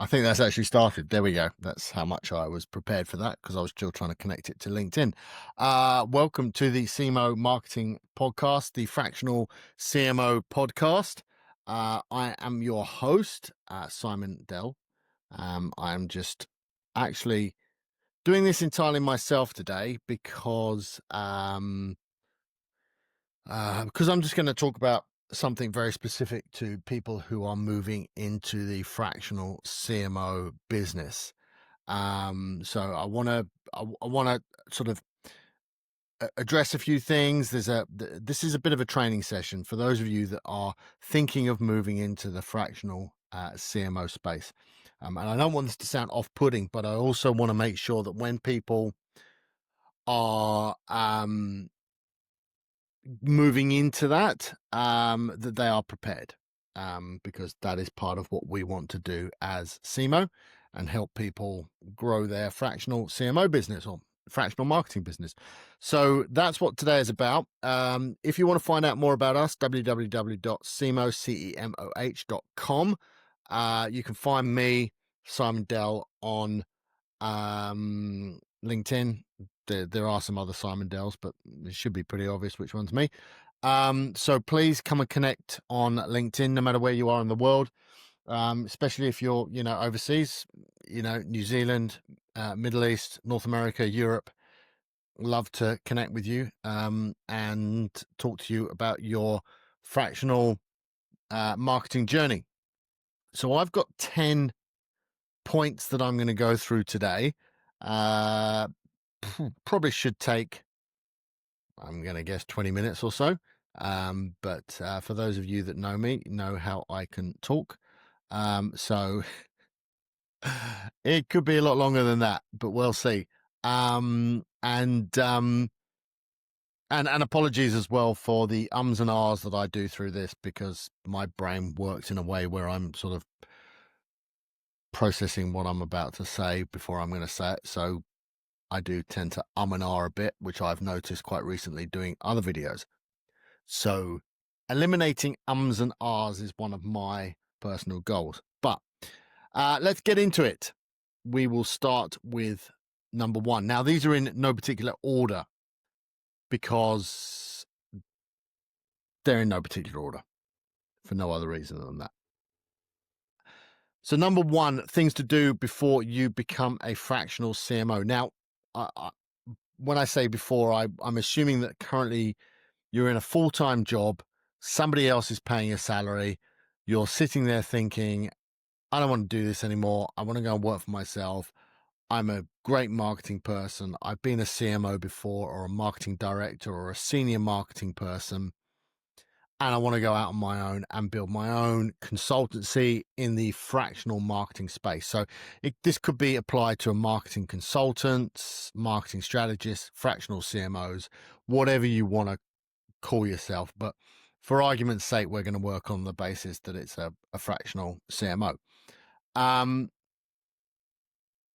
I think that's actually started. There we go. That's how much I was prepared for that because I was still trying to connect it to LinkedIn. Welcome to the CMO Marketing Podcast, the Fractional CMO Podcast. I am your host, Simon Dell. I am just actually doing this entirely myself today because I'm just going to talk about something very specific to people who are moving into the fractional CMO business. So I want to sort of address a few things. This is a bit of a training session for those of you that are thinking of moving into the fractional CMO space. And I don't want this to sound off-putting, but I also want to make sure that when people are moving into that, that they are prepared, because that is part of what we want to do as CMO and help people grow their fractional CMO business or fractional marketing business. So that's what today is about. If you want to find out more about us, www.cemoh.com. You can find me, Simon Dell, on LinkedIn. There are some other Simon Dells, but it should be pretty obvious which one's me. So please come and connect on LinkedIn, no matter where you are in the world, especially if you're, overseas, New Zealand, Middle East, North America, Europe. Love to connect with you and talk to you about your fractional marketing journey. So I've got 10 points that I'm going to go through today. Probably should take, I'm going to guess, 20 minutes or so. But for those of you that know me, know how I can talk. So it could be a lot longer than that, but we'll see. And apologies as well for the ums and ahs that I do through this, because my brain works in a way where I'm sort of processing what I'm about to say before I'm going to say it. So I do tend to and ah a bit, which I've noticed quite recently doing other videos. So eliminating ums and ahs is one of my personal goals. But let's get into it. We will start with number one. Now, these are in no particular order because they're in no particular order for no other reason than that. So number one, things to do before you become a fractional CMO. Now, when I say before, I'm assuming that currently you're in a full-time job, somebody else is paying your salary, you're sitting there thinking, I don't want to do this anymore, I want to go and work for myself, I'm a great marketing person, I've been a CMO before, or a marketing director, or a senior marketing person, and I want to go out on my own and build my own consultancy in the fractional marketing space. So this could be applied to a marketing consultant, marketing strategist, fractional CMOs, whatever you want to call yourself. But for argument's sake, we're going to work on the basis that it's a fractional CMO.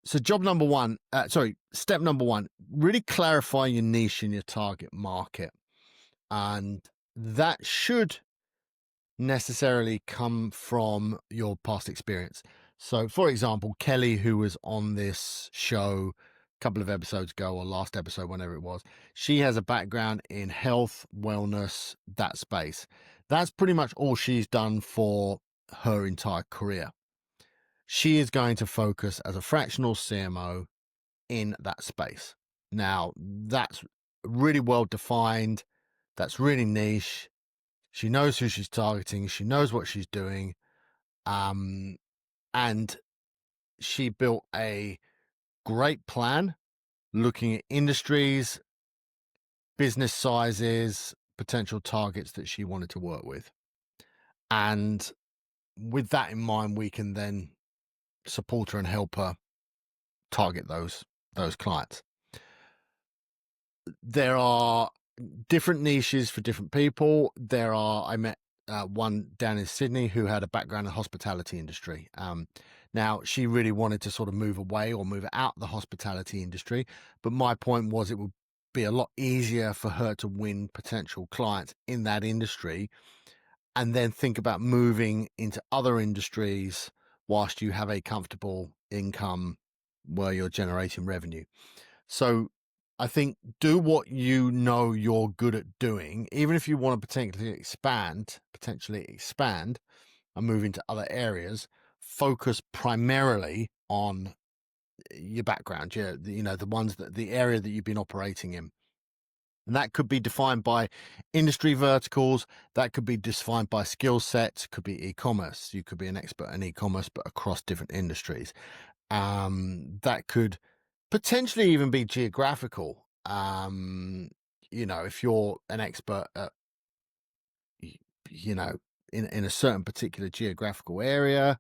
So step number one, really clarify your niche in your target market. And that should necessarily come from your past experience. So, for example, Kelly, who was on this show a couple of episodes ago, or last episode, whenever it was, she has a background in health, wellness, that space. That's pretty much all she's done for her entire career. She is going to focus as a fractional CMO in that space. Now, that's really well defined. That's really niche. She knows who she's targeting. She knows what she's doing. And she built a great plan looking at industries, business sizes, potential targets that she wanted to work with. And with that in mind, we can then support her and help her target those clients. There are different niches for different people. I met one down in Sydney who had a background in the hospitality industry. Now, she really wanted to sort of move away or move out the hospitality industry. But my point was it would be a lot easier for her to win potential clients in that industry and then think about moving into other industries whilst you have a comfortable income where you're generating revenue. So I think do what you know you're good at doing, even if you want to potentially expand and move into other areas. Focus primarily on your background, the area that you've been operating in. And that could be defined by industry verticals. That could be defined by skill sets. Could be e-commerce. You could be an expert in e-commerce, but across different industries. That could potentially even be geographical. If you're an expert at, in a certain particular geographical area,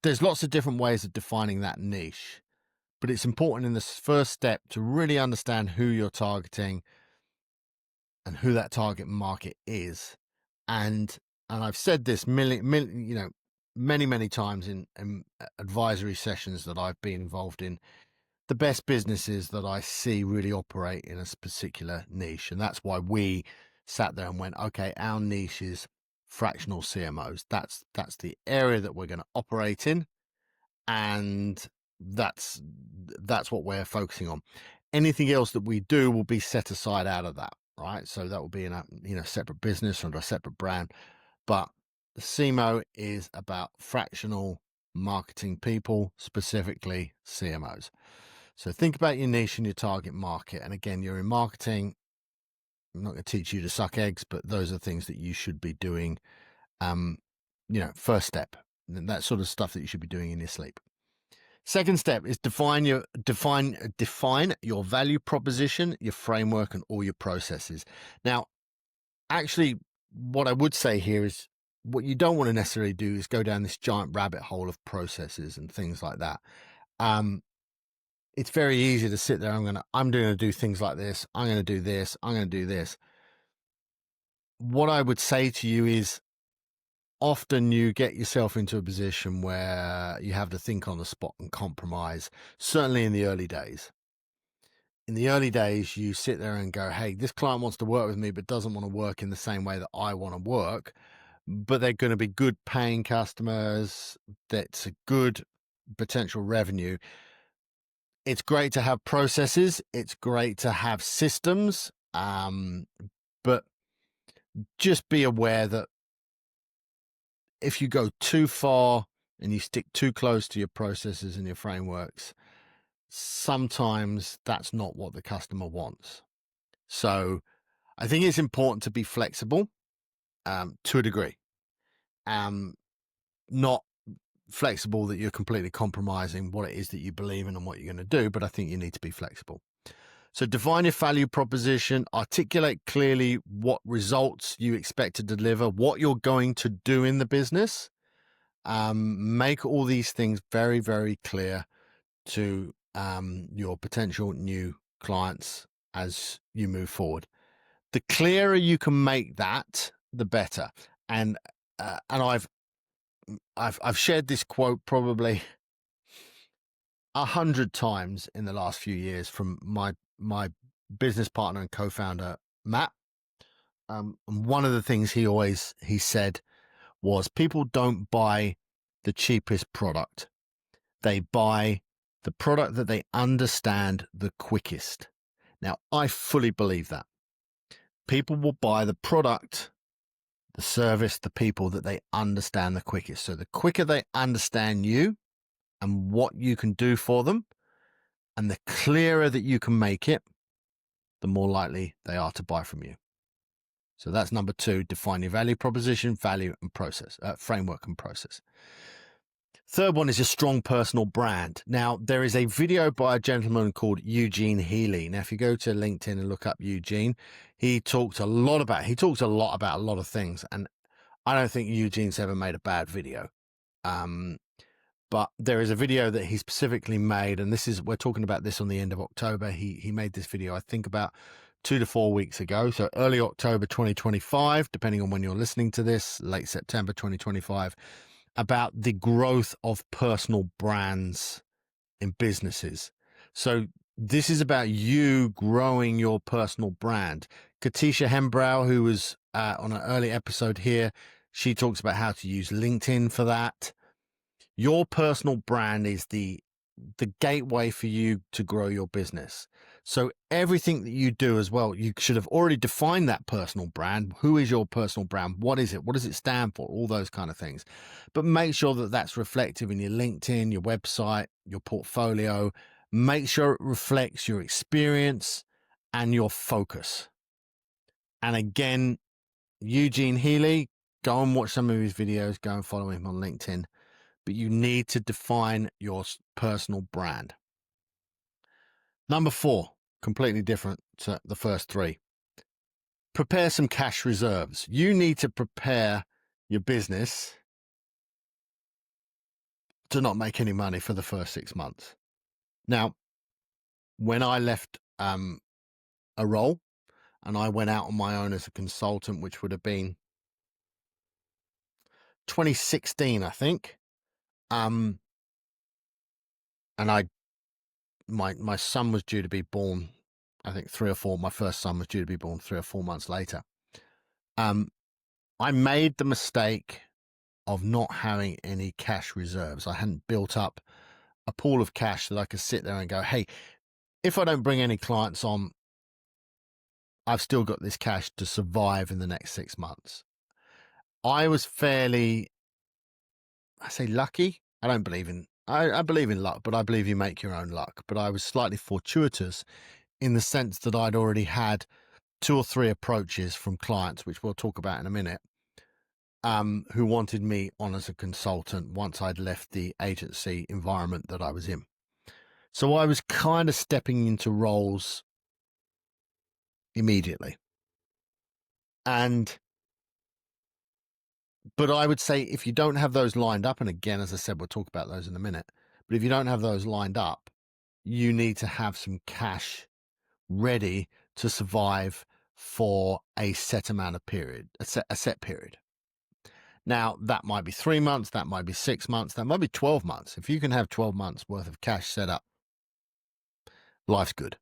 there's lots of different ways of defining that niche. But it's important in this first step to really understand who you're targeting and who that target market is. And I've said this many times in advisory sessions that I've been involved in. The best businesses that I see really operate in a particular niche. And that's why we sat there and went, okay, our niche is fractional CMOs. That's the area that we're going to operate in. And that's what we're focusing on. Anything else that we do will be set aside out of that, right? So that will be in a separate business under a separate brand. But the CMO is about fractional marketing people, specifically CMOs. So think about your niche and your target market. And again, you're in marketing. I'm not going to teach you to suck eggs, but those are things that you should be doing. First step, that sort of stuff that you should be doing in your sleep. Second step is define your value proposition, your framework, and all your processes. Now, actually, what I would say here is what you don't want to necessarily do is go down this giant rabbit hole of processes and things like that. It's very easy to sit there. I'm going to do things like this. I'm going to do this. I'm going to do this. What I would say to you is, often you get yourself into a position where you have to think on the spot and compromise, certainly in the early days. In the early days, you sit there and go, hey, this client wants to work with me, but doesn't want to work in the same way that I want to work. But they're going to be good paying customers. That's a good potential revenue. It's great to have processes. It's great to have systems. But just be aware that if you go too far and you stick too close to your processes and your frameworks, sometimes that's not what the customer wants. So I think it's important to be flexible to a degree. Not flexible that you're completely compromising what it is that you believe in and what you're going to do, but I think you need to be flexible. So define your value proposition, articulate clearly what results you expect to deliver, what you're going to do in the business. Make all these things very, very clear to your potential new clients as you move forward. The clearer you can make that, the better. And I've shared this quote probably 100 times in the last few years from my business partner and co-founder, Matt. And one of the things he said was, people don't buy the cheapest product. They buy the product that they understand the quickest. Now, I fully believe that. People will buy the product, the service, the people that they understand the quickest. So the quicker they understand you and what you can do for them, and the clearer that you can make it, the more likely they are to buy from you. So that's number 2, define your value proposition, value and process, framework and process. Third one is a strong personal brand. Now, there is a video by a gentleman called Eugene Healy. Now, if you go to LinkedIn and look up Eugene, he talks a lot about a lot of things. And I don't think Eugene's ever made a bad video. But there is a video that he specifically made, and we're talking about this on the end of October. He made this video, I think, about 2 to 4 weeks ago. So early October 2025, depending on when you're listening to this, late September 2025, about the growth of personal brands in businesses. So this is about you growing your personal brand. Katisha Hembrow, who was on an early episode here, She talks about how to use LinkedIn for that. Your personal brand is the gateway for you to grow your business. So everything that you do as well, you should have already defined that personal brand. Who is your personal brand? What is it? What does it stand for? All those kind of things. But make sure that that's reflective in your LinkedIn, your website, your portfolio. Make sure it reflects your experience and your focus. And again, Eugene Healy, go and watch some of his videos, go and follow him on LinkedIn. But you need to define your personal brand. Number 4, completely different to the first 3. Prepare some cash reserves. You need to prepare your business to not make any money for the first 6 months. Now, when I left a role and I went out on my own as a consultant, which would have been 2016, I think, and my son was due to be born, I think my first son was due to be born 3 or 4 months later. I made the mistake of not having any cash reserves. I hadn't built up a pool of cash that I could sit there and go, hey, if I don't bring any clients on, I've still got this cash to survive in the next 6 months. I was fairly, I say lucky. I don't believe in, I believe in luck, but I believe you make your own luck. But I was slightly fortuitous in the sense that I'd already had 2 or 3 approaches from clients, which we'll talk about in a minute, who wanted me on as a consultant once I'd left the agency environment that I was in. So I was kind of stepping into roles immediately. But I would say if you don't have those lined up, and again, as I said, we'll talk about those in a minute, but if you don't have those lined up, you need to have some cash ready to survive for a set amount of period, a set period. Now, that might be 3 months, that might be 6 months, that might be 12 months. If you can have 12 months worth of cash set up, life's good.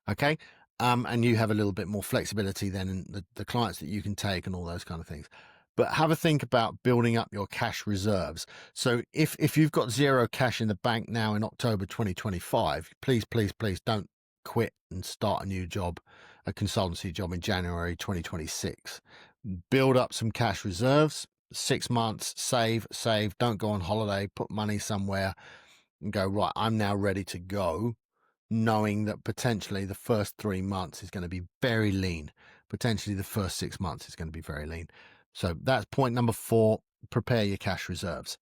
Okay. And you have a little bit more flexibility then in the clients that you can take and all those kind of things. But have a think about building up your cash reserves. So if you've got 0 cash in the bank now in October 2025, please don't quit and start a new job, a consultancy job in January 2026. Build up some cash reserves, 6 months, save, don't go on holiday, put money somewhere and go, right, I'm now ready to go, knowing that potentially the first 3 months is going to be very lean. Potentially the first 6 months is going to be very lean. So that's point number 4, prepare your cash reserves.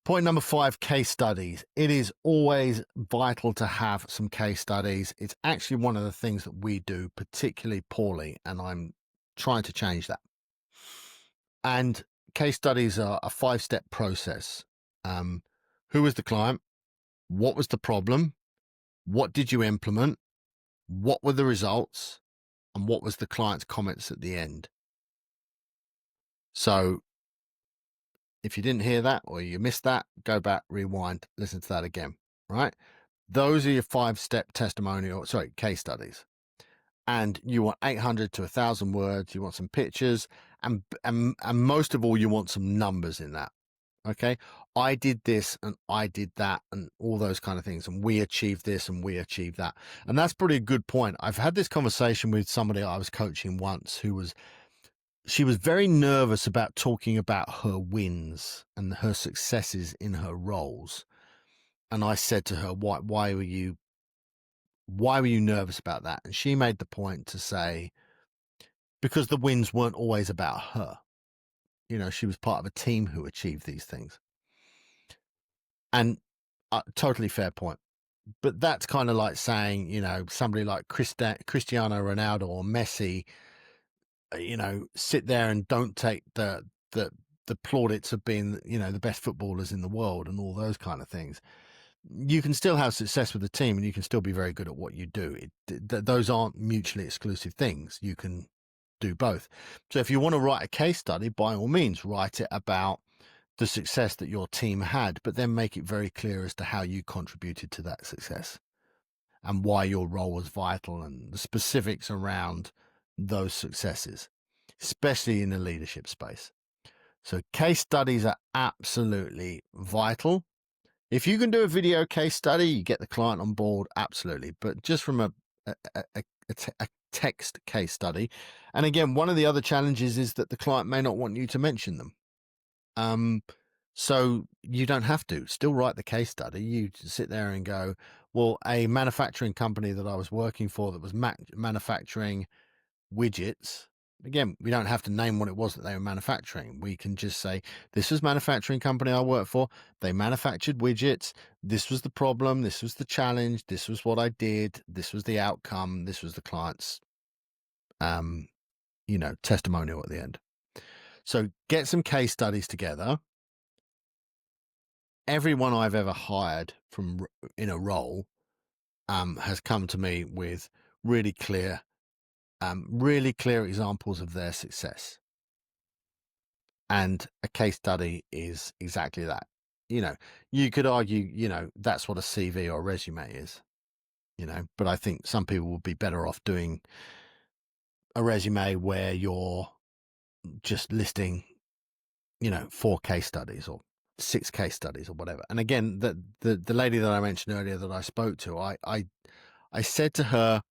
Point number 5, case studies. It is always vital to have some case studies. It's actually one of the things that we do particularly poorly, and I'm trying to change that. And case studies are a 5-step process. Who was the client? What was the problem? What did you implement? What were the results? And what was the client's comments at the end? So if you didn't hear that or you missed that, go back, rewind, listen to that again, right? Those are your 5-step case studies. And you want 800 to 1,000 words. You want some pictures, and most of all, you want some numbers in that. Okay, I did this and I did that and all those kind of things, and we achieved this and we achieved that. And that's pretty a good point. I've had this conversation with somebody I was coaching once she was very nervous about talking about her wins and her successes in her roles. And I said to her, why were you nervous about that? And she made the point to say, because the wins weren't always about her. You know, she was part of a team who achieved these things. And totally fair point. But that's kind of like saying, you know, somebody like Cristiano Ronaldo or Messi, you know, sit there and don't take the plaudits of being, you know, the best footballers in the world and all those kind of things. You can still have success with the team and you can still be very good at what you do. Those aren't mutually exclusive things. You can do both. So if you want to write a case study, by all means, write it about the success that your team had, but then make it very clear as to how you contributed to that success and why your role was vital and the specifics around those successes, especially in the leadership space. So case studies are absolutely vital. If you can do a video case study, you get the client on board, absolutely. But just from a text case study, and again, one of the other challenges is that the client may not want you to mention them. So you don't have to still write the case study. You sit there and go, well, a manufacturing company that I was working for that was manufacturing widgets. Again, we don't have to name what it was that they were manufacturing. We can just say, this was manufacturing company I worked for. They manufactured widgets. This was the problem. This was the challenge. This was what I did. This was the outcome. This was the client's, testimonial at the end. So get some case studies together. Everyone I've ever hired from in a role has come to me with really clear examples of their success. And a case study is exactly that. You could argue, that's what a CV or a resume is, but I think some people would be better off doing a resume where you're just listing, 4 case studies or 6 case studies or whatever. And again, the lady that I mentioned earlier that I spoke to, I said to her,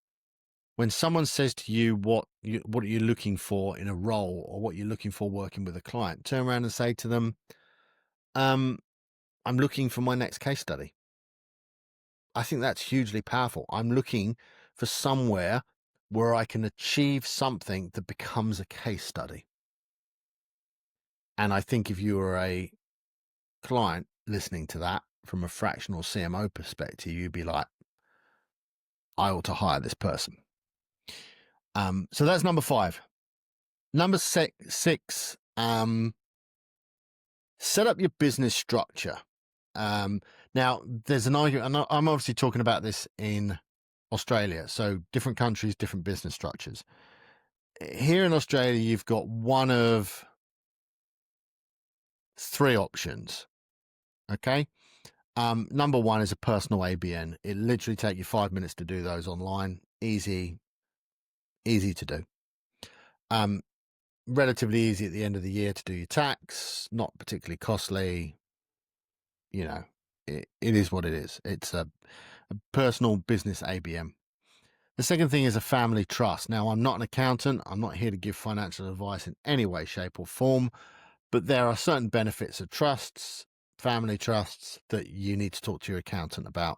when someone says to you what are you looking for in a role or what you're looking for working with a client, turn around and say to them, I'm looking for my next case study. I think that's hugely powerful. I'm looking for somewhere where I can achieve something that becomes a case study. And I think if you are a client listening to that from a fractional CMO perspective, you'd be like, I ought to hire this person. So that's number 5. Number 6, set up your business structure. Now, there's an argument, and I'm obviously talking about this in Australia. So different countries, different business structures. Here in Australia, you've got one of 3 options. Okay. Number 1 is a personal ABN. It literally takes you 5 minutes to do those online. Easy to do. Relatively easy at the end of the year to do your tax, not particularly costly. It is what it is. It's a personal business ABN. The second thing is a family trust. Now, I'm not an accountant. I'm not here to give financial advice in any way, shape, or form, but there are certain benefits of trusts, family trusts, that you need to talk to your accountant about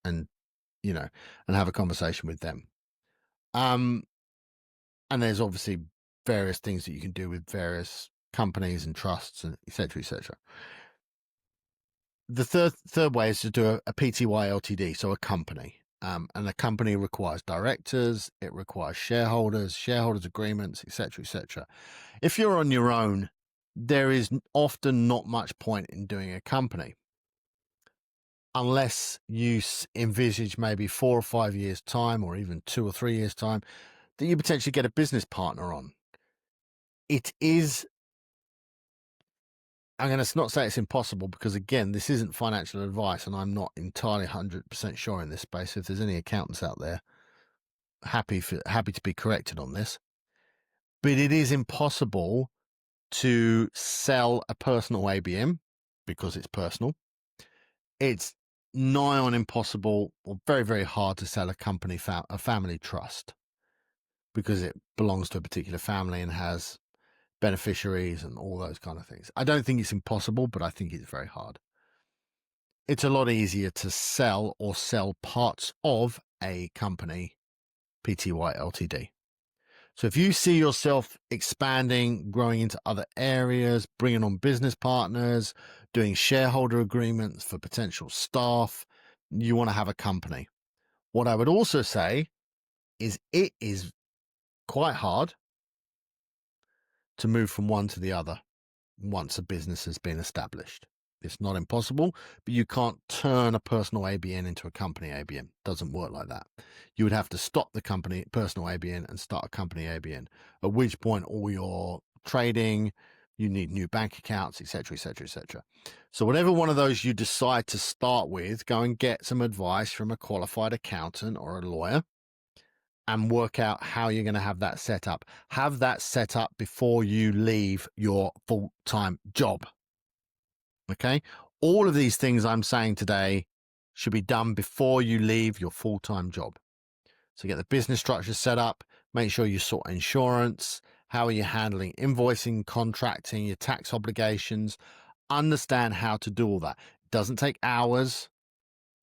and have a conversation with them. And there's obviously various things that you can do with various companies and trusts and et cetera, et cetera. The third way is to do a PTY LTD, so a company. And a company requires directors, it requires shareholders agreements, et cetera, et cetera. If you're on your own, there is often not much point in doing a company unless you envisage maybe 4 or 5 years' time, or even 2 or 3 years' time, that you potentially get a business partner on. I'm going to not say it's impossible, because again, this isn't financial advice and I'm not entirely 100% sure in this space. If there's any accountants out there, happy to be corrected on this. But it is impossible to sell a personal ABM because it's personal. It's nigh on impossible, or very, very hard, to sell a company, a family trust, because it belongs to a particular family and has beneficiaries and all those kind of things. I don't think it's impossible, but I think it's very hard. It's a lot easier to sell parts of a company PTY LTD. So if you see yourself expanding, growing into other areas, bringing on business partners, doing shareholder agreements for potential staff, you want to have a company. What I would also say is it is quite hard to move from one to the other once a business has been established. It's not impossible, but you can't turn a personal ABN into a company ABN. It doesn't work like that. You would have to stop the company personal ABN and start a company ABN, at which point all your trading, you need new bank accounts, etc., etc., etc. So whatever one of those you decide to start with, go and get some advice from a qualified accountant or a lawyer, and work out how you're going to have that set up. Have that set up before you leave your full-time job. Okay? All of these things I'm saying today should be done before you leave your full-time job. So get the business structure set up, make sure you sort insurance, how are you handling invoicing, contracting, your tax obligations, understand how to do all that. It doesn't take hours.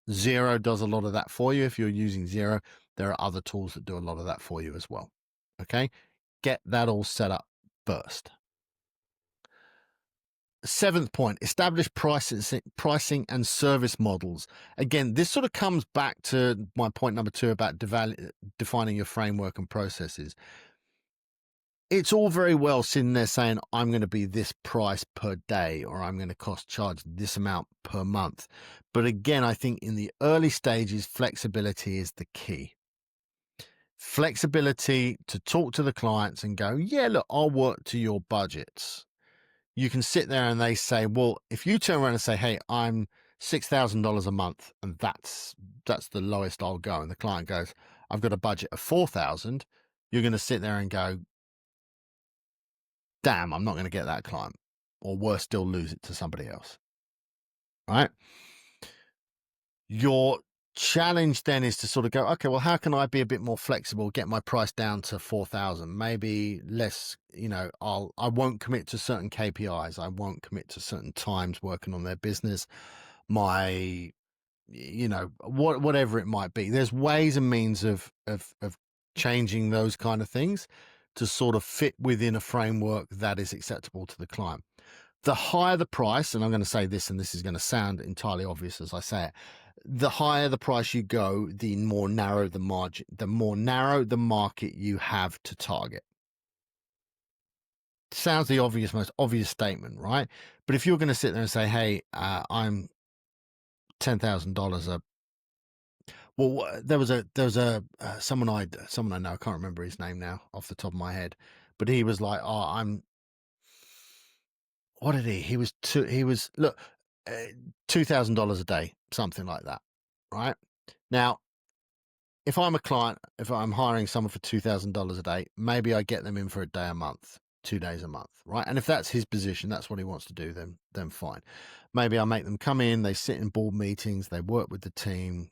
Xero does a lot of that for you. If you're using Xero, there are other tools that do a lot of that for you as well. Okay? Get that all set up first. Seventh point, establish pricing and service models. Again, this sort of comes back to my point number 2 about defining your framework and processes. It's all very well sitting there saying, I'm going to be this price per day, or I'm going to charge this amount per month. But again, I think in the early stages, flexibility is the key. Flexibility to talk to the clients and go, yeah, look, I'll work to your budgets. You can sit there and they say, well, if you turn around and say, hey, I'm $6,000 a month and that's the lowest I'll go. And the client goes, I've got a budget of 4,000. You're going to sit there and go, damn, I'm not going to get that client, or worse still, lose it to somebody else. Right? Your challenge then is to sort of go, okay, well, how can I be a bit more flexible, get my price down to 4,000, maybe less, I won't commit to certain KPIs. I won't commit to certain times working on their business. Whatever it might be. There's ways and means of changing those kind of things to sort of fit within a framework that is acceptable to the client. The higher the price, and I'm going to say this, and this is going to sound entirely obvious as I say it, the higher the price you go, the more narrow the margin, the more narrow the market you have to target. Sounds the most obvious statement, right? But if you're going to sit there and say, hey, I'm $10,000 a, well, there was someone I know, I can't remember his name now off the top of my head, but he was like, oh, what did he was look, $2,000 a day, something like that, right? Now, if I'm a client, if I'm hiring someone for $2,000 a day, maybe I get them in for a day a month, 2 days a month, right? And if that's his position, that's what he wants to do, then fine. Maybe I make them come in, they sit in board meetings, they work with the team.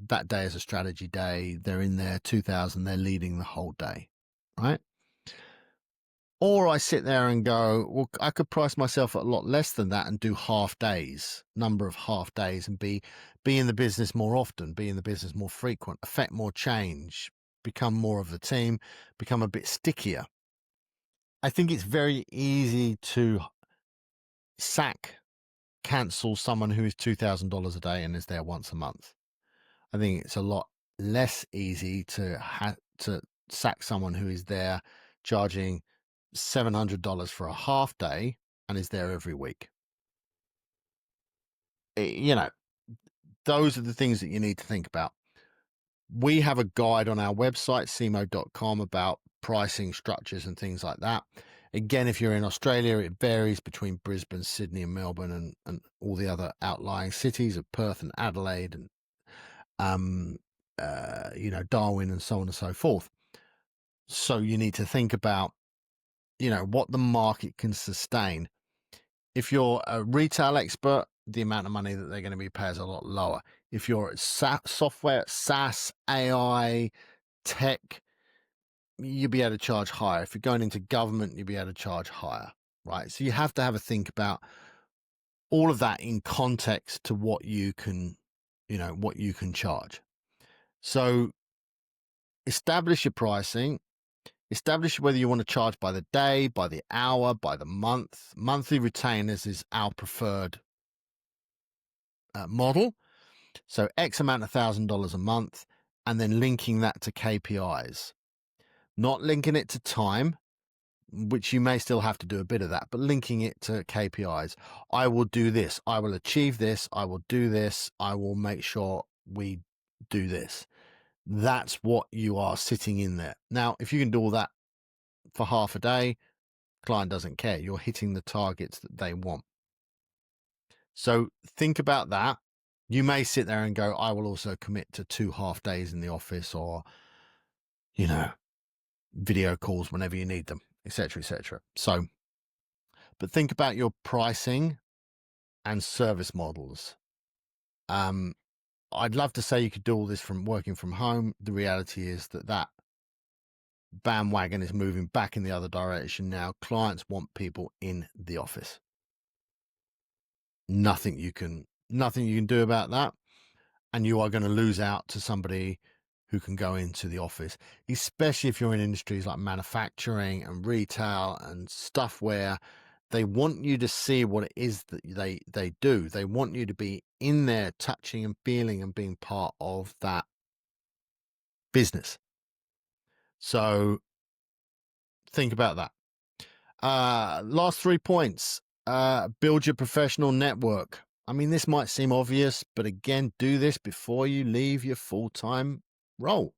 That day is a strategy day. They're in there, 2,000, they're leading the whole day, right? Or I sit there and go, well, I could price myself at a lot less than that and do half days, number of half days, and be in the business more often, be in the business more frequent, affect more change, become more of the team, become a bit stickier. I think it's very easy to cancel someone who is $2,000 a day and is there once a month. I think it's a lot less easy to sack someone who is there charging $700 for a half day and is there every week. Those are the things that you need to think about. We have a guide on our website, cemoh.com, about pricing structures and things like that. Again, if you're in Australia, it varies between Brisbane, Sydney, and Melbourne, and all the other outlying cities of Perth and Adelaide, and Darwin, and so on and so forth. So you need to think about, what the market can sustain. If you're a retail expert, the amount of money that they're going to be paying is a lot lower. If you're software, SaaS, AI, tech, you'll be able to charge higher. If you're going into government, you'll be able to charge higher, right? So you have to have a think about all of that in context to what you can charge. So establish your pricing. Establish whether you want to charge by the day, by the hour, by the month. Monthly retainers is our preferred model. So X amount of $1,000 a month, and then linking that to KPIs. Not linking it to time, which you may still have to do a bit of that, but linking it to KPIs. I will do this. I will achieve this. I will do this. I will make sure we do this. That's what you are sitting in there. Now, if you can do all that for half a day, client doesn't care. You're hitting the targets that they want. So think about that. You may sit there and go, I will also commit to 2 half days in the office, or video calls whenever you need them, etc., etc. So, but think about your pricing and service models. I'd love to say you could do all this from working from home. The reality is that bandwagon is moving back in the other direction now. Clients want people in the office. Nothing you can do about that. And you are going to lose out to somebody who can go into the office, especially if you're in industries like manufacturing and retail and stuff where they want you to see what it is that they do. They want you to be in there touching and feeling and being part of that business. So think about that. Last 3 points. Build your professional network. I mean, this might seem obvious, but again, do this before you leave your full-time role.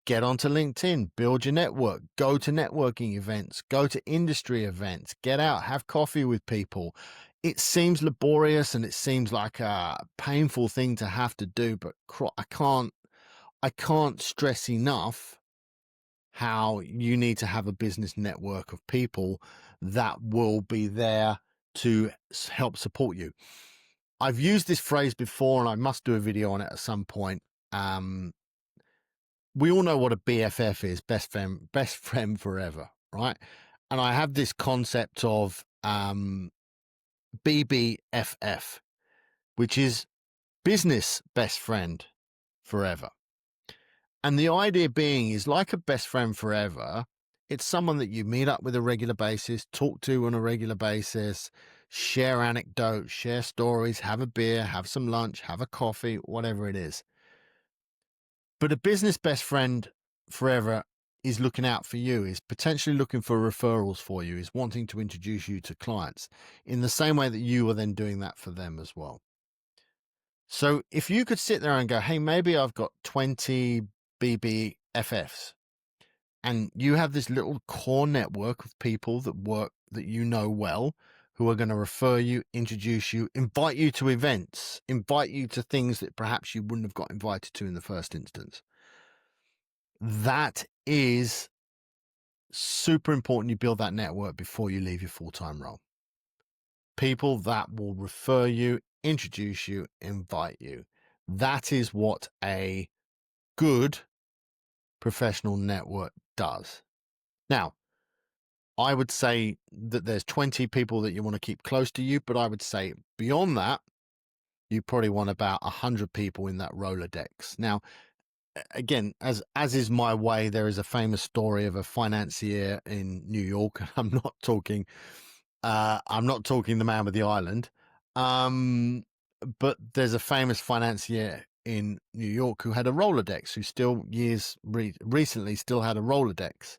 Get onto LinkedIn, build your network, go to networking events, go to industry events, get out, have coffee with people. It seems laborious and it seems like a painful thing to have to do, but I can't stress enough how you need to have a business network of people that will be there to help support you. I've used this phrase before and I must do a video on it at some point. We all know what a BFF is, best friend forever, right? And I have this concept of BBFF, which is business best friend forever. And the idea being is like a best friend forever, it's someone that you meet up with a regular basis, talk to on a regular basis, share anecdotes, share stories, have a beer, have some lunch, have a coffee, whatever it is. But a business best friend forever is looking out for you, is potentially looking for referrals for you, is wanting to introduce you to clients in the same way that you are then doing that for them as well. So if you could sit there and go, hey, maybe I've got 20 BBFFs and you have this little core network of people that you know well, who are going to refer you, introduce you, invite you to events, invite you to things that perhaps you wouldn't have got invited to in the first instance. That is super important. You build that network before you leave your full-time role. People that will refer you, introduce you, invite you. That is what a good professional network does. Now, I would say that there's 20 people that you want to keep close to you, but I would say beyond that, you probably want about 100 people in that Rolodex. Now, again, as is my way, there is a famous story of a financier in New York. I'm not talking the man with the island. But there's a famous financier in New York who had a Rolodex, who still recently still had a Rolodex.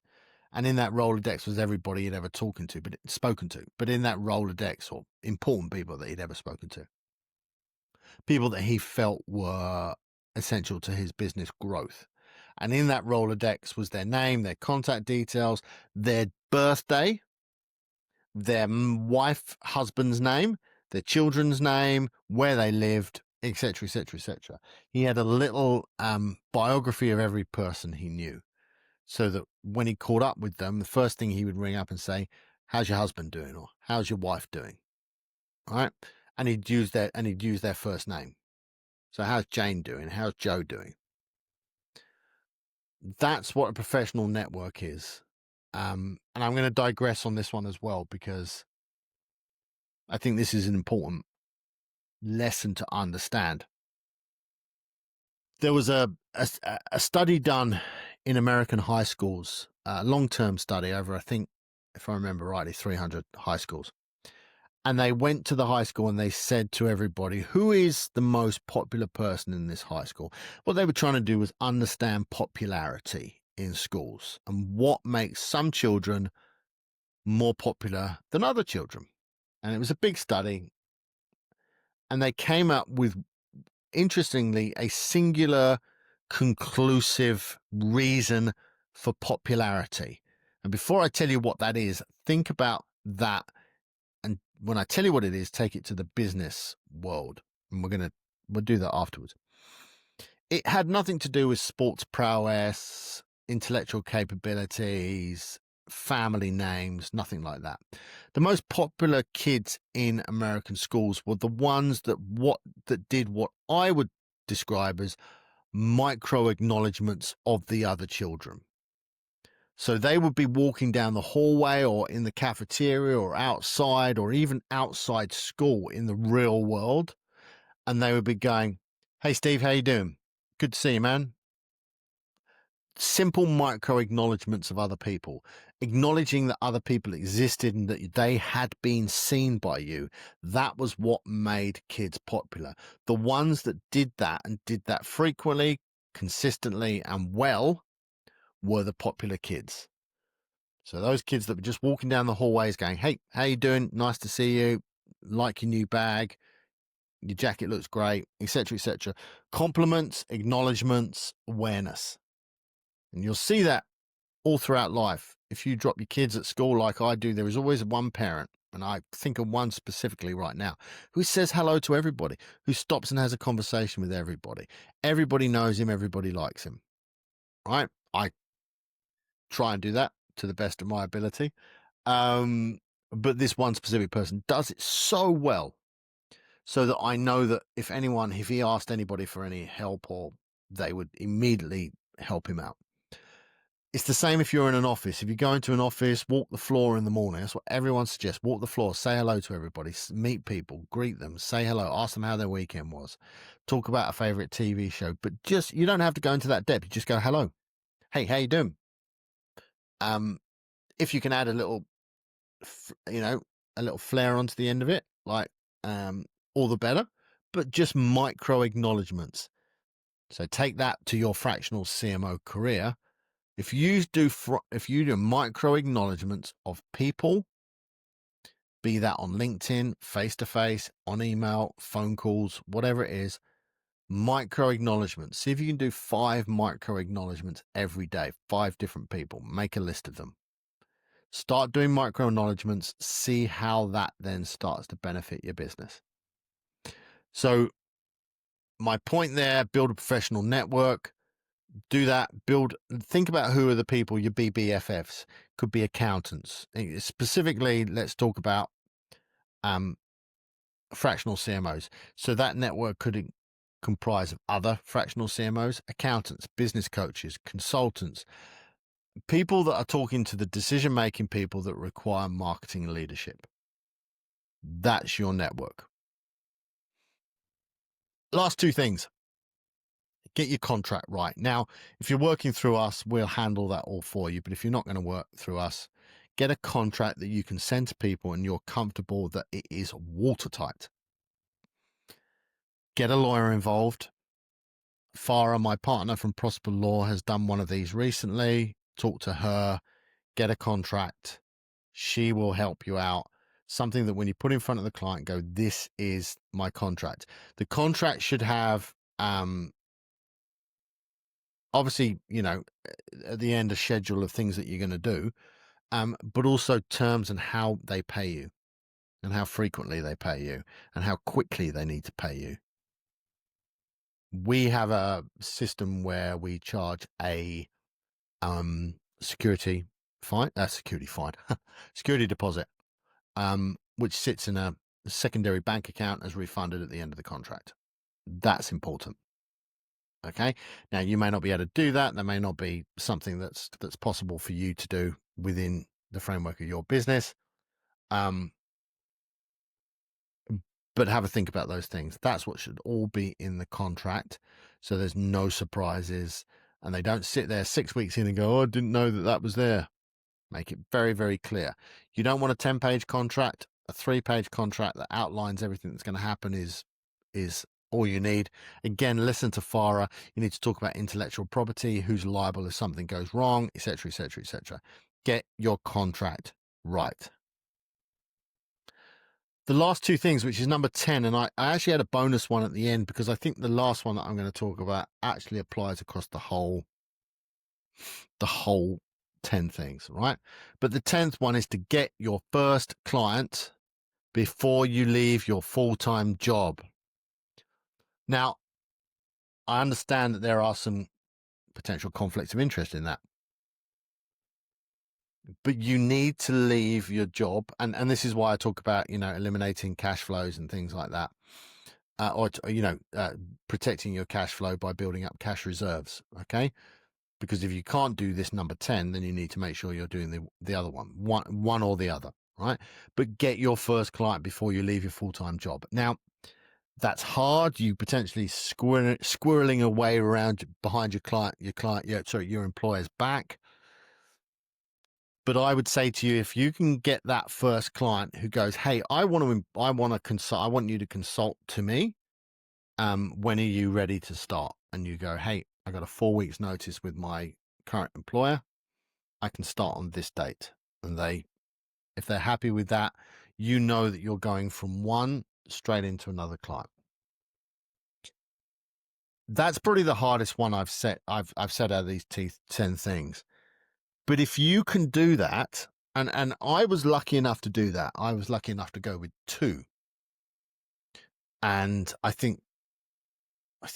And in that Rolodex was everybody he'd ever spoken to. But in that Rolodex, or important people that he'd ever spoken to, people that he felt were essential to his business growth. And in that Rolodex was their name, their contact details, their birthday, their husband's name, their children's name, where they lived, etc., etc., etc. He had a little biography of every person he knew, so that when he caught up with them, the first thing he would ring up and say, how's your husband doing? Or how's your wife doing? All right. And he'd use their first name. So how's Jane doing? How's Joe doing? That's what a professional network is. And I'm going to digress on this one as well, because I think this is an important lesson to understand. There was a study done in American high schools, a long-term study over, I think, if I remember rightly, 300 high schools. And they went to the high school and they said to everybody, who is the most popular person in this high school? What they were trying to do was understand popularity in schools and what makes some children more popular than other children. And it was a big study. And they came up with, interestingly, a singular, conclusive reason for popularity. And before I tell you what that is, think about that. And when I tell you what it is, take it to the business world. And we'll do that afterwards. It had nothing to do with sports prowess, intellectual capabilities, family names, nothing like that. The most popular kids in American schools were the ones that did what I would describe as micro acknowledgements of the other children. So they would be walking down the hallway or in the cafeteria or outside or even outside school in the real world, and they would be going, "Hey Steve, how you doing? Good to see you, man." Simple micro acknowledgements of other people, acknowledging that other people existed and that they had been seen by you. That was what made kids popular. The ones that did that and did that frequently, consistently, and well were the popular kids. So those kids that were just walking down the hallways going, "Hey, how you doing? Nice to see you. Like your new bag. Your jacket looks great," etc., etc. Compliments, acknowledgements, awareness. And you'll see that all throughout life. If you drop your kids at school like I do, there is always one parent, and I think of one specifically right now, who says hello to everybody, who stops and has a conversation with everybody. Everybody knows him. Everybody likes him, right? I try and do that to the best of my ability. But this one specific person does it so well, so that I know that if he asked anybody for any help, or they would immediately help him out. It's the same if you're in an office. If you go into an office, walk the floor in the morning. That's what everyone suggests. Walk the floor, say hello to everybody, meet people, greet them, say hello, ask them how their weekend was, talk about a favorite TV show. But you don't have to go into that depth. You just go, "Hello. Hey, how you doing?" If you can add a little, a little flair onto the end of it, like, all the better, but just micro acknowledgements. So take that to your fractional CMO career. If you do micro acknowledgements of people, be that on LinkedIn, face to face, on email, phone calls, whatever it is, micro acknowledgements. See if you can do 5 micro acknowledgements every day, 5 different people. Make a list of them. Start doing micro acknowledgements. See how that then starts to benefit your business. So my point there, build a professional network. Do that. Think about who are the people, your BBFFs. Could be accountants. Specifically, let's talk about fractional CMOs. So that network could comprise of other fractional CMOs, accountants, business coaches, consultants, people that are talking to the decision-making people that require marketing and leadership. That's your network. Last 2 things. Get your contract right. Now, if you're working through us, we'll handle that all for you. But if you're not going to work through us, get a contract that you can send to people and you're comfortable that it is watertight. Get a lawyer involved. Farah, my partner from Prosper Law, has done one of these recently. Talk to her, get a contract. She will help you out. Something that when you put in front of the client, go, "This is my contract." The contract should have, obviously, at the end, a schedule of things that you're going to do, but also terms and how they pay you and how frequently they pay you and how quickly they need to pay you. We have a system where we charge a security security deposit, which sits in a secondary bank account as refunded at the end of the contract. That's important. Okay. Now you may not be able to do that. There may not be something that's possible for you to do within the framework of your business. But have a think about those things. That's what should all be in the contract. So there's no surprises and they don't sit there 6 weeks in and go, "Oh, I didn't know that was there." Make it very, very clear. You don't want a 10-page contract. A 3-page contract that outlines everything that's going to happen is all you need. Again, listen to Farah. You need to talk about intellectual property, who's liable if something goes wrong, etc., etc., etc. Get your contract right. The last 2 things, which is number 10, and I actually had a bonus one at the end because I think the last one that I'm going to talk about actually applies across the whole 10 things, right? But the 10th one is to get your first client before you leave your full-time job. Now, I understand that there are some potential conflicts of interest in that. but you need to leave your job. And this is why I talk about, eliminating cash flows and things like that. Protecting your cash flow by building up cash reserves. Okay. Because if you can't do this number 10, then you need to make sure you're doing the other one or the other. Right. But get your first client before you leave your full-time job. Now, that's hard. You potentially squirreling away around behind your employer's back. But I would say to you, if you can get that first client who goes, "Hey, I want to consult. I want you to consult to me. When are you ready to start?" And you go, "Hey, I got a 4 weeks notice with my current employer. I can start on this date." And if they're happy with that, you know that you're going from one straight into another client. That's probably the hardest one I've said out of these 10 things. But if you can do that, and I was lucky enough to do that. I was lucky enough to go with 2. And I think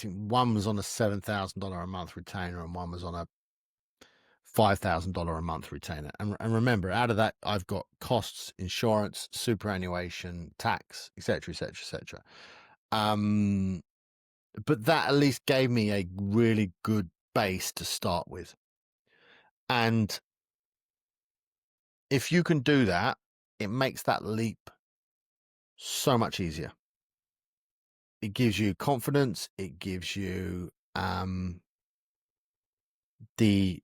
one was on a $7,000 a month retainer and one was on a $5,000 a month retainer. And remember, out of that, I've got costs, insurance, superannuation, tax, etc., etc., etc. But that at least gave me a really good base to start with. And if you can do that, it makes that leap so much easier. It gives you confidence. It gives you the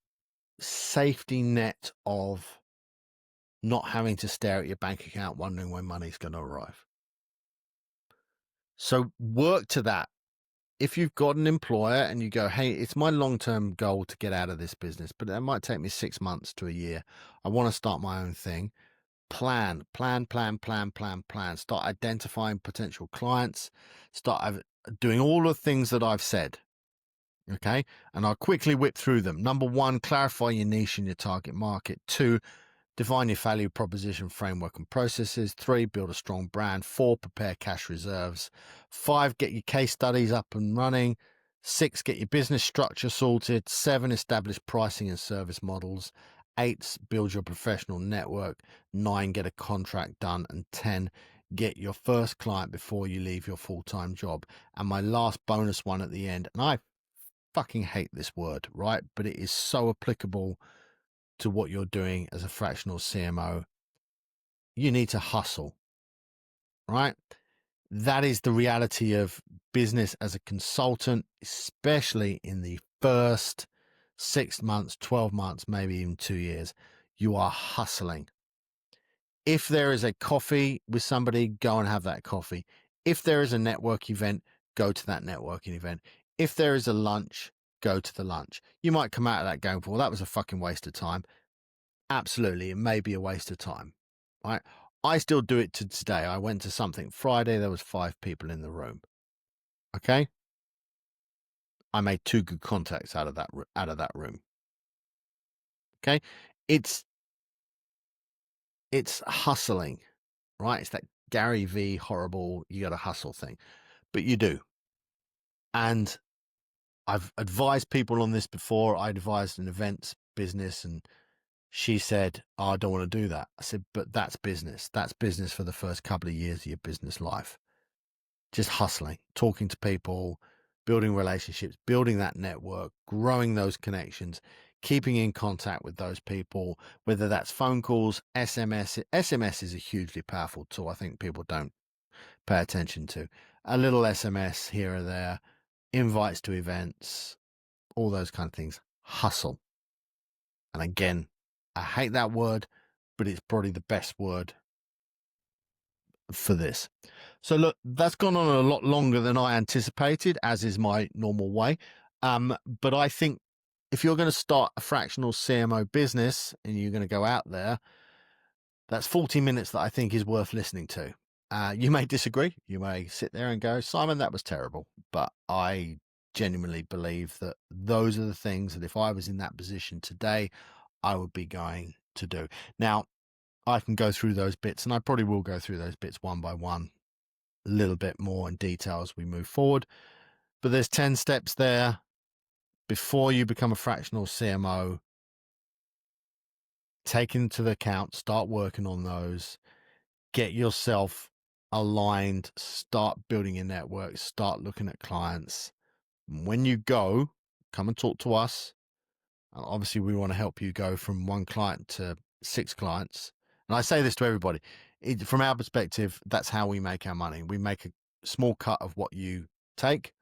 safety net of not having to stare at your bank account wondering when money's going to arrive. So work to that. If you've got an employer and you go, "Hey, it's my long-term goal to get out of this business, but it might take me 6 months to a year. I want to start my own thing." Plan. Start identifying potential clients. Start doing all the things that I've said. Okay. And I'll quickly whip through them. Number 1, clarify your niche and your target market. 2, define your value proposition framework and processes. 3, build a strong brand. 4, prepare cash reserves. 5, get your case studies up and running. 6, get your business structure sorted. 7, establish pricing and service models. 8, build your professional network. 9, get a contract done. And 10, get your first client before you leave your full-time job. And my last bonus one at the end, and I fucking hate this word, right? But it is so applicable to what you're doing as a fractional CMO. You need to hustle, right? That is the reality of business as a consultant, especially in the first 6 months, 12 months, maybe even 2 years. You are hustling. If there is a coffee with somebody, go and have that coffee. If there is a network event, go to that networking event. If there is a lunch, go to the lunch. You might come out of that going, "Well, that was a fucking waste of time." Absolutely, it may be a waste of time, right? I still do it to today. I went to something Friday. There was 5 people in the room. Okay. I made 2 good contacts out of that room. Okay. It's hustling, right? It's that Gary V horrible, you got to hustle thing, but you do. And I've advised people on this before. I advised an events business and she said, "Oh, I don't want to do that." I said, "But that's business. That's business for the first couple of years of your business life. Just hustling, talking to people, building relationships, building that network, growing those connections, keeping in contact with those people, whether that's phone calls, SMS. SMS is a hugely powerful tool. I think people don't pay attention to. A little SMS here or there, invites to events, all those kind of things. Hustle. And again, I hate that word, but it's probably the best word for this. So look, that's gone on a lot longer than I anticipated, as is my normal way. But I think if you're going to start a fractional CMO business and you're going to go out there, that's 40 minutes that I think is worth listening to. You may disagree. You may sit there and go, "Simon, that was terrible." But I genuinely believe that those are the things that if I was in that position today, I would be going to do. Now, I can go through those bits, and I probably will go through those bits one by one, a little bit more in detail as we move forward. But there's 10 steps there before you become a fractional CMO. take into account, start working on those, get yourself aligned, start building your network, start looking at clients. When you go, come and talk to us. Obviously, we want to help you go from 1 client to 6 clients. And I say this to everybody. From our perspective, that's how we make our money. We make a small cut of what you take.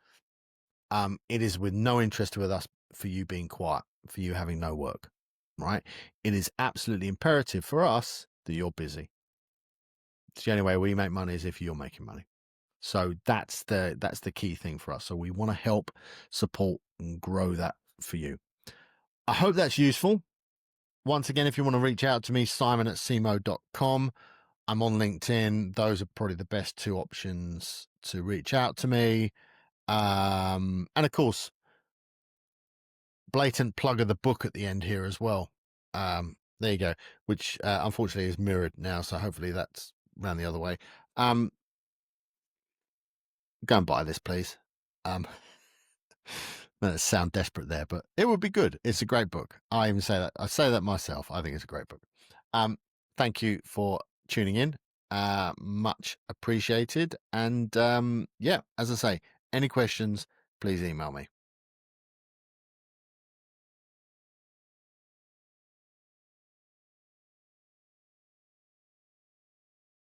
It is with no interest with us for you being quiet, for you having no work, right? It is absolutely imperative for us that you're busy. It's the only way we make money is if you're making money. So that's the key thing for us. So we want to help, support, and grow that for you. I hope that's useful. Once again, if you want to reach out to me, Simon@Cemoh.com. I'm on LinkedIn. Those are probably the best 2 options to reach out to me. And of course, blatant plug of the book at the end here as well. There you go, which unfortunately is mirrored now. So hopefully that's round the other way. Go and buy this, please. That sound desperate there, but it would be good. It's a great book. I even say that. I say that myself. I think it's a great book. Thank you for tuning in. Much appreciated. And yeah, as I say, any questions, please email me.